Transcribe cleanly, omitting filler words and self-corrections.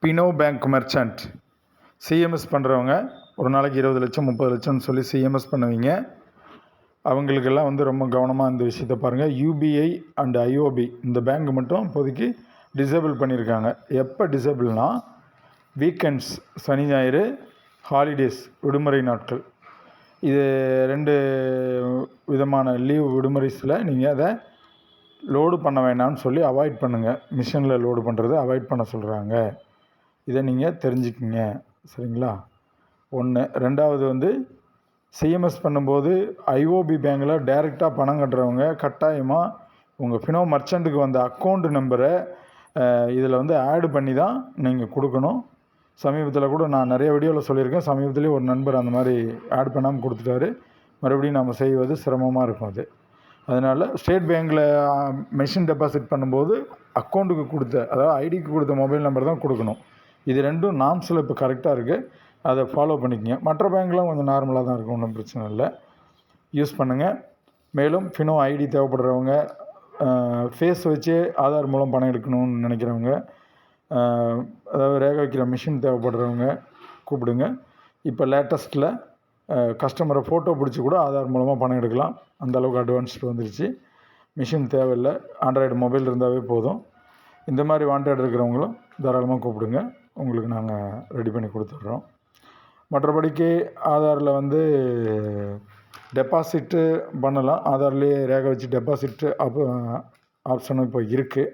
Fino bank merchant CMS பண்ணுறவங்க ஒரு நாளைக்கு 20 லட்சம் 30 லட்சம்னு சொல்லி சிஎம்எஸ் பண்ணுவீங்க. அவங்களுக்கெல்லாம் வந்து ரொம்ப கவனமாக இந்த விஷயத்தை பாருங்கள். யூபிஐ அண்ட் ஐஓபி இந்த பேங்க் மட்டும் இப்போதைக்கு டிசேபிள் பண்ணியிருக்காங்க. எப்போ டிசேபிள்னா வீக்கெண்ட்ஸ், சனி ஞாயிறு, ஹாலிடேஸ் விடுமுறை நாட்கள், இது 2 விதமான லீவ் விடுமுறைஸில் நீங்கள் அதை லோடு பண்ண வேண்டாம்னு சொல்லி அவாய்ட் பண்ணுங்கள். மிஷினில் லோடு பண்ணுறதை அவாய்ட் பண்ண சொல்கிறாங்க. இதை நீங்கள் தெரிஞ்சுக்கிங்க, சரிங்களா? 1. 2வது வந்து சிஎம்எஸ் பண்ணும்போது ஐஓபி பேங்கில் டைரெக்டாக பணம் கட்டுறவங்க கட்டாயமாக உங்கள் ஃபினோ மர்ச்சண்ட்டுக்கு வந்த அக்கௌண்ட் நம்பரை இதில் வந்து ஆடு பண்ணி தான் நீங்கள் கொடுக்கணும். சமீபத்தில் கூட நான் நிறைய வீடியோவில் சொல்லியிருக்கேன். சமீபத்துலேயே ஒரு நண்பர் அந்த மாதிரி ஆட் பண்ணாமல் கொடுத்துட்டாரு. மறுபடியும் நம்ம செய்வது சிரமமாக இருக்கும். அதனால் ஸ்டேட் பேங்க்கில் மெஷின் டெபாசிட் பண்ணும்போது அக்கௌண்ட்டுக்கு கொடுத்த, அதாவது ஐடிக்கு கொடுத்த மொபைல் நம்பர் தான் கொடுக்கணும். இது 2ம் நாம்ஸில் இப்போ கரெக்டாக இருக்குது. அதை ஃபாலோ பண்ணிக்கங்க. மற்ற பேங்க்லாம் கொஞ்சம் நார்மலாக தான் இருக்கும், ஒன்றும் பிரச்சனை இல்லை. யூஸ் பண்ணுங்கள். மேலும் ஃபினோ ஐடி தேவைப்படுறவங்க, ஃபேஸ் வச்சு ஆதார் மூலம் பணம் எடுக்கணும்னு நினைக்கிறவங்க, அதாவது ரேகை வைக்கிற மிஷின் தேவைப்படுறவங்க கூப்பிடுங்க. இப்போ லேட்டஸ்ட்டில் கஸ்டமரை ஃபோட்டோ பிடிச்சி கூட ஆதார் மூலமாக பணம் எடுக்கலாம். அந்தளவுக்கு அட்வான்ஸ்டு வந்துருச்சு. மிஷின் தேவையில்லை, ஆண்ட்ராய்டு மொபைல் இருந்தாவே போதும். இந்த மாதிரி வாண்டட் இருக்கிறவங்களும் தாராளமாக கூப்பிடுங்க. உங்களுக்கு நாங்கள் ரெடி பண்ணி கொடுத்துட்றோம். மற்றபடிக்கு ஆதாரில் வந்து டெபாசிட்டு பண்ணலாம். ஆதார்லேயே ரேகை வச்சு டெபாசிட்டு ஆப்ஷனும் இப்போ இருக்குது.